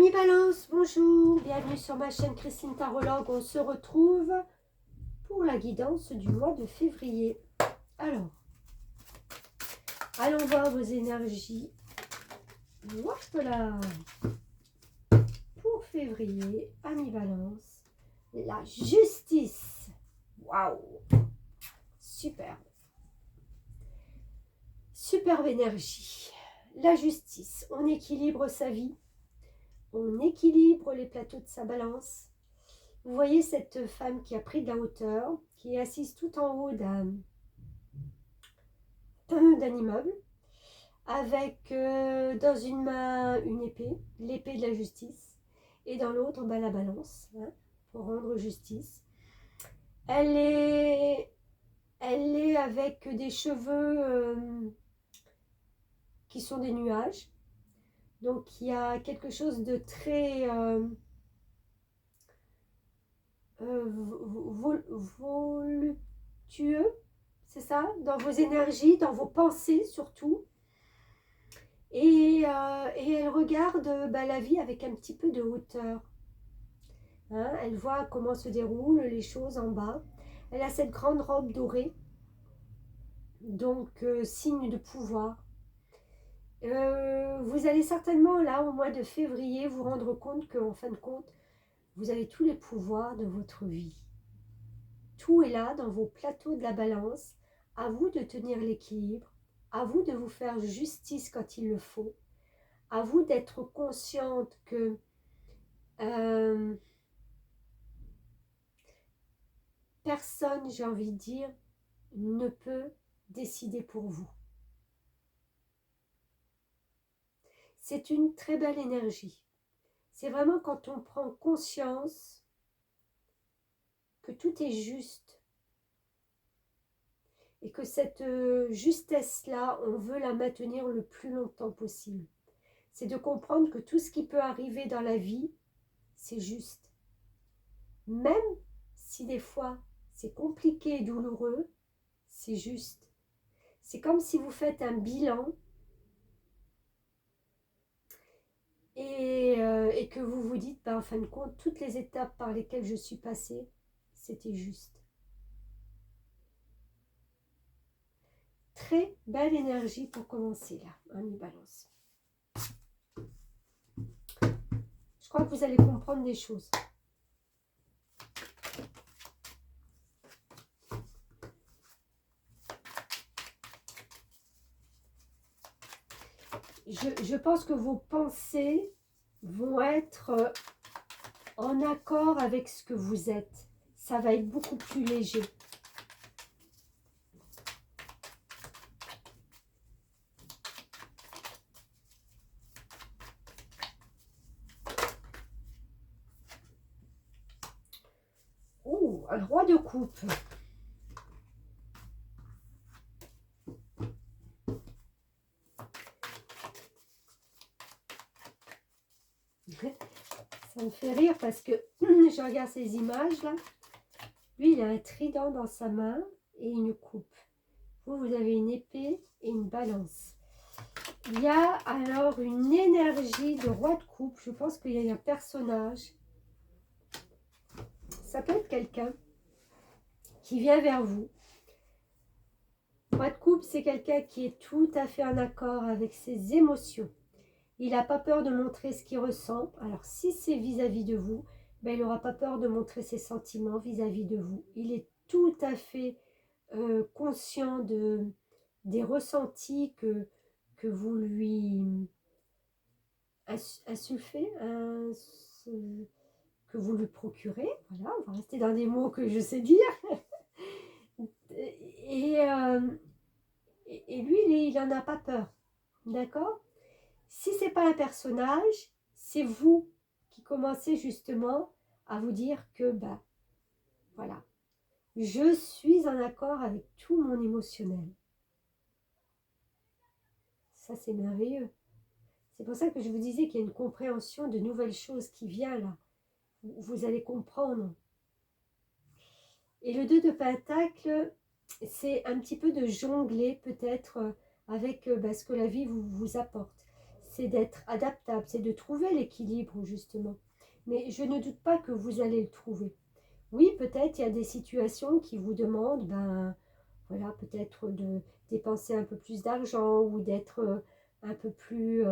Amis Balance, bonjour, bienvenue sur ma chaîne Christine Tarologue. On se retrouve pour la guidance du mois de février. Alors, allons voir vos énergies. Voilà. Pour février, Amis Balance, la justice. Waouh, superbe. Superbe énergie. La justice, on équilibre sa vie. On équilibre les plateaux de sa balance. Vous voyez cette femme qui a pris de la hauteur, qui est assise tout en haut d'un immeuble, avec dans une main une épée, l'épée de la justice, et dans l'autre la balance, hein, pour rendre justice. Elle est avec des cheveux qui sont des nuages. Donc il y a quelque chose de très voluptueux, c'est ça, dans vos énergies, dans vos pensées surtout. Et elle regarde la vie avec un petit peu de hauteur. Hein, elle voit comment se déroulent les choses en bas. Elle a cette grande robe dorée, donc signe de pouvoir. Vous allez certainement là au mois de février vous rendre compte qu'en fin de compte, vous avez tous les pouvoirs de votre vie. Tout est là dans vos plateaux de la balance. À vous de tenir l'équilibre. À vous de vous faire justice quand il le faut. À vous d'être consciente que personne, j'ai envie de dire, ne peut décider pour vous. C'est une très belle énergie. C'est vraiment quand on prend conscience que tout est juste et que cette justesse-là, on veut la maintenir le plus longtemps possible. C'est de comprendre que tout ce qui peut arriver dans la vie, c'est juste. Même si des fois c'est compliqué et douloureux, c'est juste. C'est comme si vous faites un bilan et que vous vous dites, en fin de compte, toutes les étapes par lesquelles je suis passée, c'était juste. Très belle énergie pour commencer là, Amis Balance. Je crois que vous allez comprendre des choses. Je pense que vos pensées vont être en accord avec ce que vous êtes. Ça va être beaucoup plus léger. Oh, un roi de coupe. Ça me fait rire parce que je regarde ces images là. Lui, il a un trident dans sa main et une coupe. Vous, vous avez une épée et une balance. Il y a alors une énergie de roi de coupe. Je pense qu'il y a un personnage. Ça peut être quelqu'un qui vient vers vous. Roi de coupe, c'est quelqu'un qui est tout à fait en accord avec ses émotions. Il n'a pas peur de montrer ce qu'il ressent. Alors, si c'est vis-à-vis de vous, il n'aura pas peur de montrer ses sentiments vis-à-vis de vous. Il est tout à fait conscient des ressentis que vous lui insufflez, que vous lui procurez. Voilà, on va rester dans des mots que je sais dire. Et lui, il n'en a pas peur. D'accord ? Si ce n'est pas un personnage, c'est vous qui commencez justement à vous dire que, voilà, je suis en accord avec tout mon émotionnel. Ça, c'est merveilleux. C'est pour ça que je vous disais qu'il y a une compréhension de nouvelles choses qui vient là. Vous allez comprendre. Et le 2 de Pentacle, c'est un petit peu de jongler peut-être avec ce que la vie vous apporte. c'est d'être adaptable, c'est de trouver l'équilibre justement. Mais je ne doute pas que vous allez le trouver. Oui, peut-être il y a des situations qui vous demandent, ben voilà, peut-être de dépenser un peu plus d'argent ou d'être un peu plus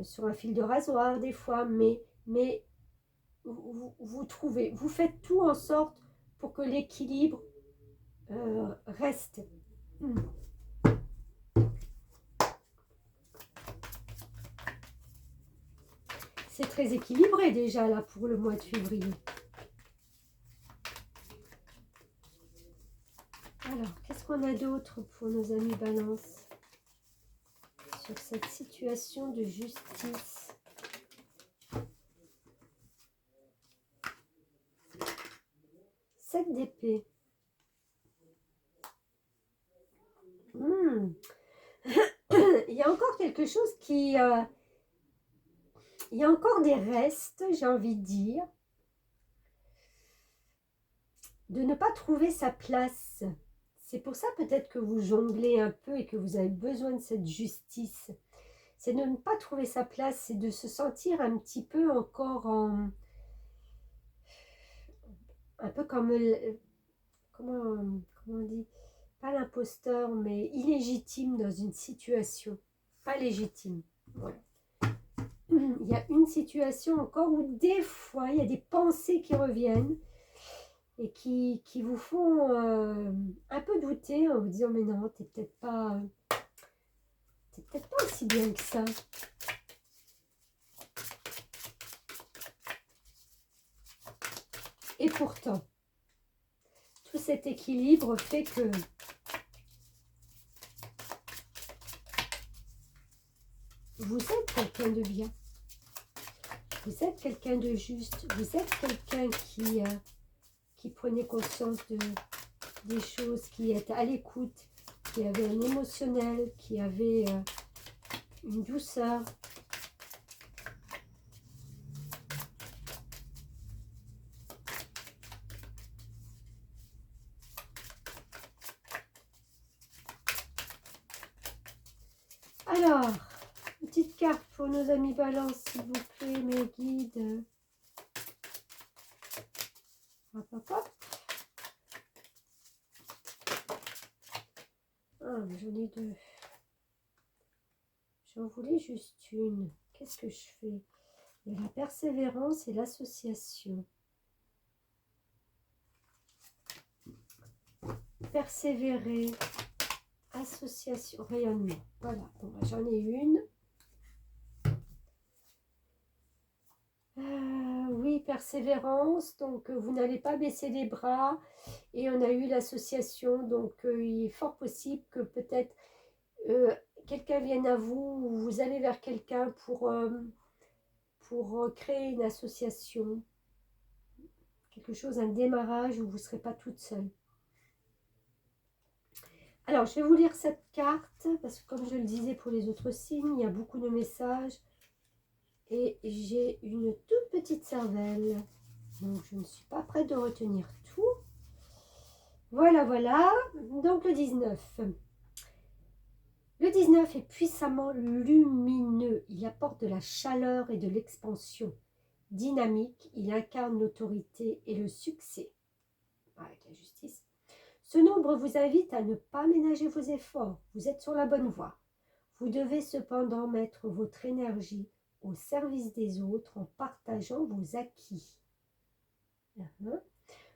sur un fil de rasoir des fois, mais vous trouvez, vous faites tout en sorte pour que l'équilibre reste. C'est très équilibré déjà là pour le mois de février. Alors, qu'est-ce qu'on a d'autre pour nos amis Balance sur cette situation de justice? 7 d'épée. Il y a encore quelque chose qui... il y a encore des restes, j'ai envie de dire, de ne pas trouver sa place. C'est pour ça peut-être que vous jonglez un peu et que vous avez besoin de cette justice. C'est de ne pas trouver sa place, c'est de se sentir un petit peu encore en... un peu comme... comment on dit? Pas l'imposteur, mais illégitime dans une situation. Pas légitime. Voilà. Il y a une situation encore où des fois, il y a des pensées qui reviennent et qui vous font un peu douter en vous disant mais non, t'es peut-être pas aussi bien que ça. Et pourtant, tout cet équilibre fait que vous êtes quelqu'un de bien. Vous êtes quelqu'un de juste. Vous êtes quelqu'un qui prenait conscience des choses, qui était à l'écoute, qui avait un émotionnel, qui avait une douceur. Alors, une petite carte pour nos amis Balance, s'il vous plaît, mes guides. Hop, hop, hop. Ah, j'en ai deux. J'en voulais juste une. Qu'est-ce que je fais? Il y a la persévérance et l'association. Persévérer, association, rayonnement. Voilà, bon, j'en ai une. Oui, persévérance, donc vous n'allez pas baisser les bras. Et on a eu l'association, donc il est fort possible que peut-être quelqu'un vienne à vous ou vous allez vers quelqu'un pour créer une association. Quelque chose, un démarrage où vous ne serez pas toute seule. Alors, je vais vous lire cette carte, parce que comme je le disais pour les autres signes, il y a beaucoup de messages. Et j'ai une toute petite cervelle. Donc, je ne suis pas prête de retenir tout. Voilà, voilà. Donc, le 19. Le 19 est puissamment lumineux. Il apporte de la chaleur et de l'expansion. Dynamique, il incarne l'autorité et le succès. Avec la justice. Ce nombre vous invite à ne pas ménager vos efforts. Vous êtes sur la bonne voie. Vous devez cependant mettre votre énergie au service des autres en partageant vos acquis.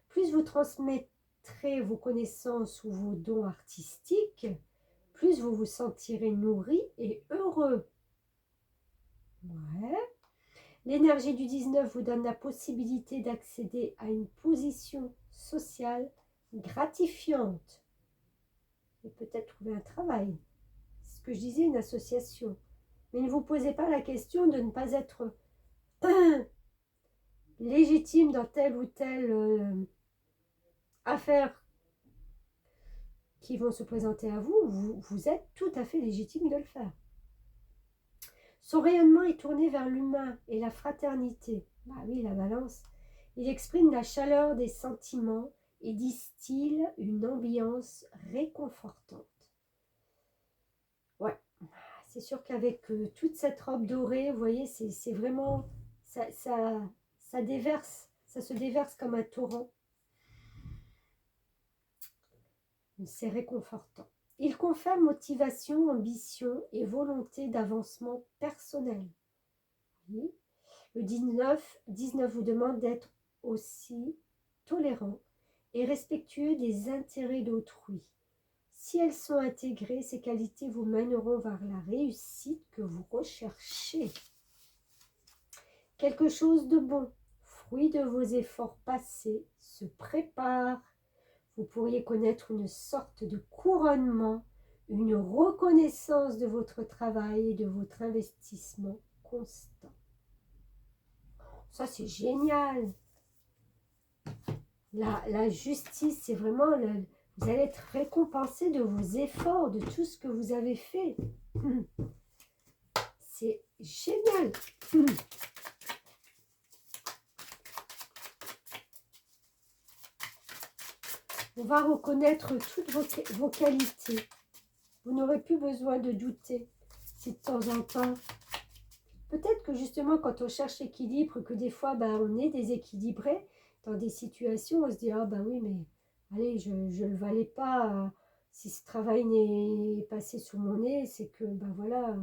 Plus vous transmettrez vos connaissances ou vos dons artistiques, plus vous vous sentirez nourri et heureux. Ouais. L'énergie du 19 vous donne la possibilité d'accéder à une position sociale gratifiante. Et peut-être trouver un travail. C'est ce que je disais, une association. Mais ne vous posez pas la question de ne pas être légitime dans telle ou telle affaire qui vont se présenter à vous. Vous êtes tout à fait légitime de le faire. Son rayonnement est tourné vers l'humain et la fraternité. Bah oui, la balance. Il exprime la chaleur des sentiments et distille une ambiance réconfortante. Ouais, C'est sûr qu'avec toute cette robe dorée, vous voyez, c'est vraiment... Ça déverse, ça se déverse comme un torrent. C'est réconfortant. Il confère motivation, ambition et volonté d'avancement personnel. Oui. Le 19 vous demande d'être aussi tolérant et respectueux des intérêts d'autrui. Si elles sont intégrées, ces qualités vous mèneront vers la réussite que vous recherchez. Quelque chose de bon, fruit de vos efforts passés, se prépare. Vous pourriez connaître une sorte de couronnement, une reconnaissance de votre travail et de votre investissement constant. Ça, c'est génial. La justice, c'est vraiment... vous allez être récompensé de vos efforts, de tout ce que vous avez fait. C'est génial. On va reconnaître toutes vos qualités. Vous n'aurez plus besoin de douter si de temps en temps... Peut-être que justement, quand on cherche l'équilibre, que des fois, on est déséquilibré dans des situations, on se dit, ah oui, mais allez, je ne le valais pas. Si ce travail n'est passé sous mon nez, c'est que, voilà,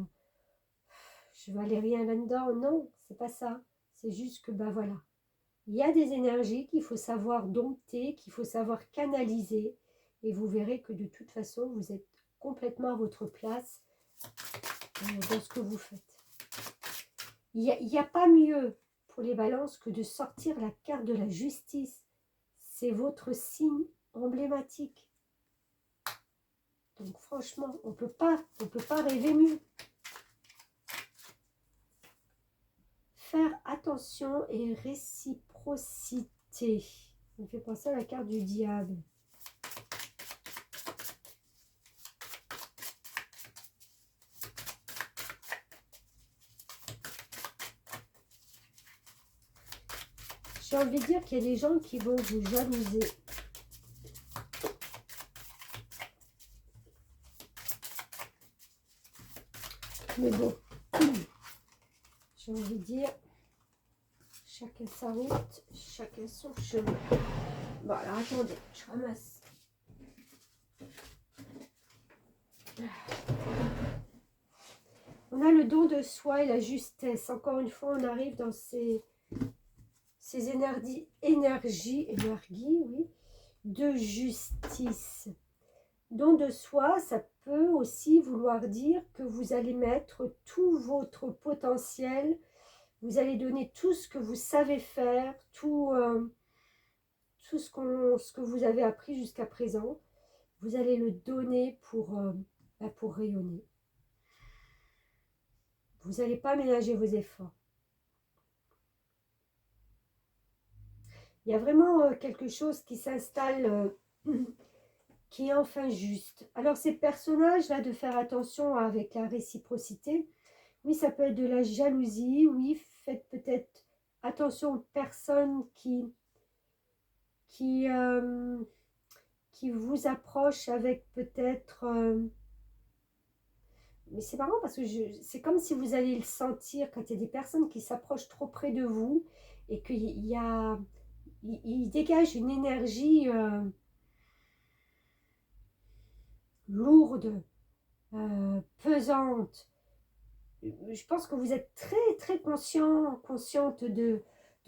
je ne valais rien là-dedans. Non, c'est pas ça. C'est juste que, voilà. Il y a des énergies qu'il faut savoir dompter, qu'il faut savoir canaliser. Et vous verrez que de toute façon, vous êtes complètement à votre place dans ce que vous faites. Il n'y a pas mieux pour les balances que de sortir la carte de la justice. C'est votre signe emblématique. Donc franchement, on peut pas rêver mieux. Faire attention et réciprocité. Ça me fait penser à la carte du diable. J'ai envie de dire qu'il y a des gens qui vont vous jalouser. Mais bon, j'ai envie de dire, chacun sa route, chacun son chemin. Bon, alors attendez, je ramasse. On a le don de soi et la justesse. Encore une fois, on arrive dans ces énergies, oui, de justice. Don de soi, ça peut aussi vouloir dire que vous allez mettre tout votre potentiel, vous allez donner tout ce que vous savez faire, tout ce que vous avez appris jusqu'à présent, vous allez le donner pour rayonner. Vous n'allez pas ménager vos efforts. Il y a vraiment quelque chose qui s'installe, qui est enfin juste. Alors ces personnages-là, de faire attention avec la réciprocité, oui, ça peut être de la jalousie, oui, faites peut-être attention aux personnes qui vous approchent avec peut-être... mais c'est marrant parce que c'est comme si vous allez le sentir quand il y a des personnes qui s'approchent trop près de vous et qu'il y a... Il dégage une énergie lourde, pesante. Je pense que vous êtes très très consciente de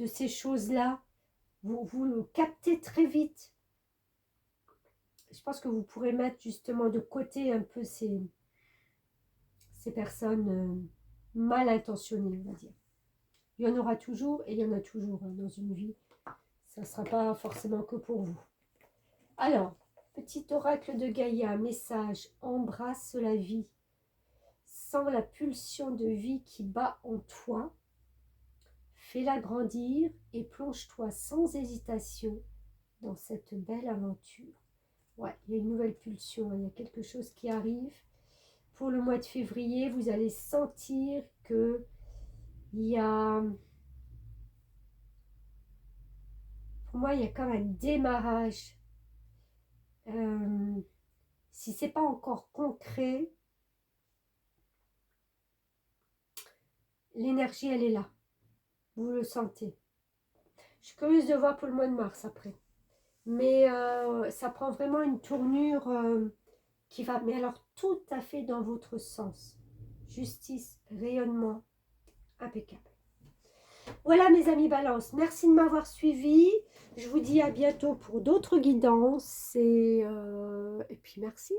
ces choses-là. Vous le captez très vite. Je pense que vous pourrez mettre justement de côté un peu ces personnes mal intentionnées, on va dire. Il y en aura toujours et il y en a toujours dans une vie. Ça ne sera pas forcément que pour vous. Alors, petit oracle de Gaïa, message, embrasse la vie. Sens la pulsion de vie qui bat en toi. Fais-la grandir et plonge-toi sans hésitation dans cette belle aventure. Ouais, il y a une nouvelle pulsion, il y a quelque chose qui arrive. Pour le mois de février, vous allez sentir que il y a... Pour moi, il y a comme un démarrage. Si ce n'est pas encore concret, l'énergie, elle est là. Vous le sentez. Je suis curieuse de voir pour le mois de mars après. Mais ça prend vraiment une tournure qui va, mais alors tout à fait dans votre sens. Justice, rayonnement, impeccable. Voilà mes amis Balance, merci de m'avoir suivi. Je vous dis à bientôt pour d'autres guidances et puis merci.